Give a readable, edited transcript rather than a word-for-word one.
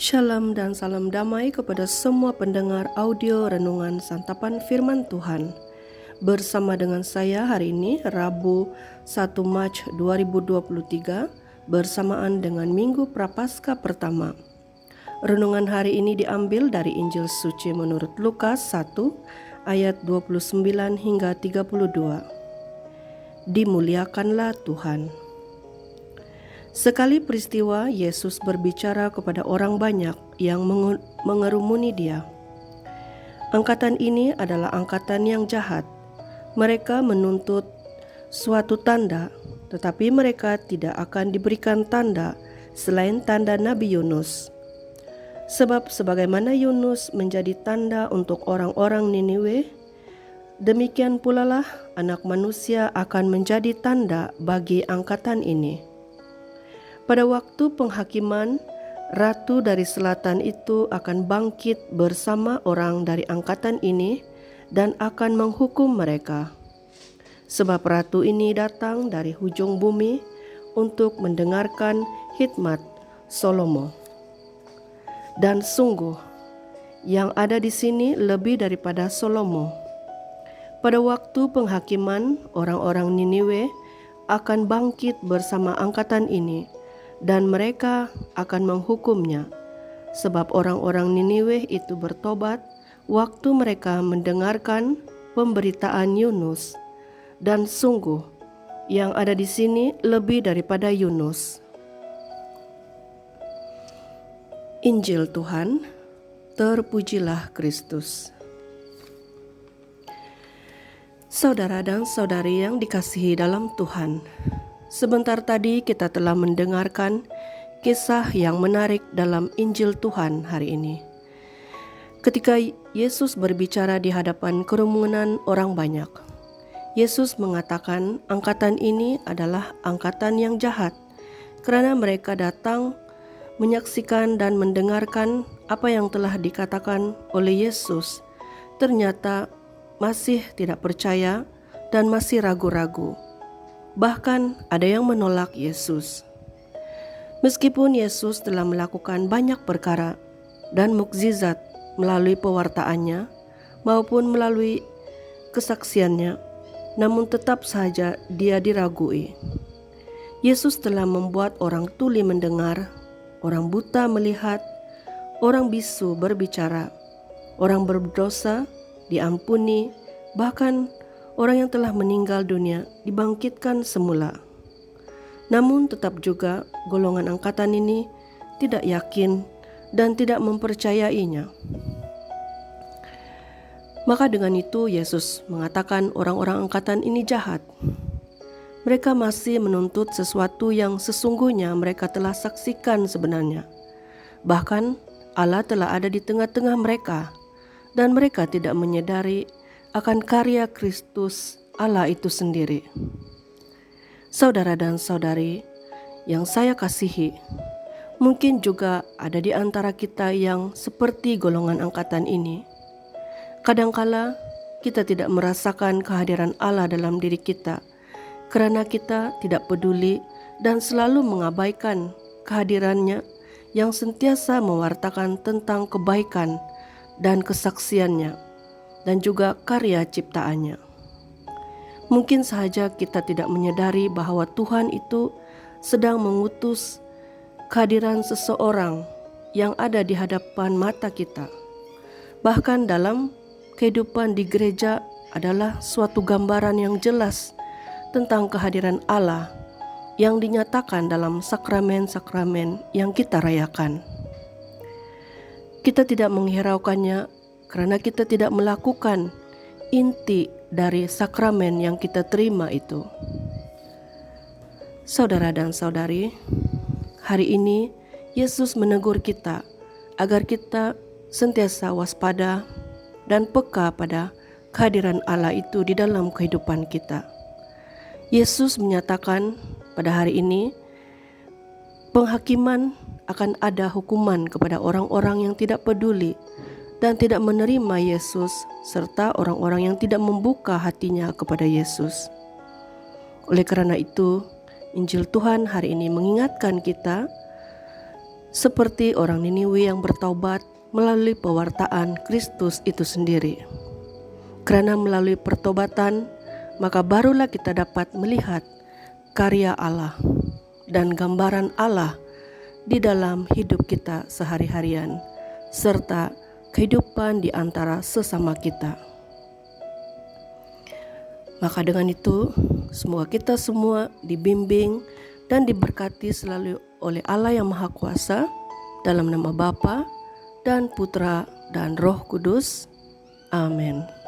Shalom dan salam damai kepada semua pendengar audio Renungan Santapan Firman Tuhan. Bersama dengan saya hari ini Rabu 1 Mac 2023 bersamaan dengan Minggu Prapaskah pertama. Renungan hari ini diambil dari Injil Suci menurut Lukas 1 ayat 29 hingga 32. Dimuliakanlah Tuhan. Sekali peristiwa, Yesus berbicara kepada orang banyak yang mengerumuni dia. Angkatan ini adalah angkatan yang jahat. Mereka menuntut suatu tanda, tetapi mereka tidak akan diberikan tanda selain tanda Nabi Yunus. Sebab sebagaimana Yunus menjadi tanda untuk orang-orang Niniwe, demikian pula lah Anak Manusia akan menjadi tanda bagi angkatan ini. Pada waktu penghakiman, ratu dari selatan itu akan bangkit bersama orang dari angkatan ini dan akan menghukum mereka. Sebab ratu ini datang dari ujung bumi untuk mendengarkan hikmat Salomo. Dan sungguh, yang ada di sini lebih daripada Salomo. Pada waktu penghakiman, orang-orang Niniwe akan bangkit bersama angkatan ini, dan mereka akan menghukumnya, sebab orang-orang Niniwe itu bertobat waktu mereka mendengarkan pemberitaan Yunus. Dan sungguh, yang ada di sini lebih daripada Yunus. Injil Tuhan, terpujilah Kristus. Saudara dan saudari yang dikasihi dalam Tuhan, sebentar tadi kita telah mendengarkan kisah yang menarik dalam Injil Tuhan hari ini. Ketika Yesus berbicara di hadapan kerumunan orang banyak, Yesus mengatakan angkatan ini adalah angkatan yang jahat karena mereka datang menyaksikan dan mendengarkan apa yang telah dikatakan oleh Yesus, ternyata masih tidak percaya dan masih ragu-ragu. Bahkan ada yang menolak Yesus. Meskipun Yesus telah melakukan banyak perkara dan mukjizat melalui pewartaannya maupun melalui kesaksiannya, namun tetap saja dia diragui. Yesus telah membuat orang tuli mendengar, orang buta melihat, orang bisu berbicara, orang berdosa diampuni, bahkan orang yang telah meninggal dunia dibangkitkan semula. Namun tetap juga golongan angkatan ini tidak yakin dan tidak mempercayainya. Maka dengan itu Yesus mengatakan orang-orang angkatan ini jahat. Mereka masih menuntut sesuatu yang sesungguhnya mereka telah saksikan sebenarnya. Bahkan Allah telah ada di tengah-tengah mereka dan mereka tidak menyadari akan karya Kristus Allah itu sendiri. Saudara dan saudari yang saya kasihi, mungkin juga ada di antara kita yang seperti golongan angkatan ini. Kadangkala kita tidak merasakan kehadiran Allah dalam diri kita karena kita tidak peduli dan selalu mengabaikan kehadirannya yang sentiasa mewartakan tentang kebaikan dan kesaksiannya dan juga karya ciptaannya. Mungkin saja kita tidak menyadari bahwa Tuhan itu sedang mengutus kehadiran seseorang yang ada di hadapan mata kita. Bahkan dalam kehidupan di gereja adalah suatu gambaran yang jelas tentang kehadiran Allah yang dinyatakan dalam sakramen-sakramen yang kita rayakan. Kita tidak menghiraukannya karena kita tidak melakukan inti dari sakramen yang kita terima itu. Saudara dan saudari, hari ini Yesus menegur kita agar kita sentiasa waspada dan peka pada kehadiran Allah itu di dalam kehidupan kita. Yesus menyatakan pada hari ini penghakiman akan ada hukuman kepada orang-orang yang tidak peduli dan tidak menerima Yesus, serta orang-orang yang tidak membuka hatinya kepada Yesus. Oleh karena itu, Injil Tuhan hari ini mengingatkan kita seperti orang Niniwe yang bertaubat melalui pewartaan Kristus itu sendiri. Karena melalui pertobatan, maka barulah kita dapat melihat karya Allah dan gambaran Allah di dalam hidup kita sehari-harian, serta kehidupan di antara sesama kita. Maka dengan itu, semoga kita semua dibimbing dan diberkati selalu oleh Allah yang Maha Kuasa, dalam nama Bapa dan Putra dan Roh Kudus. Amin.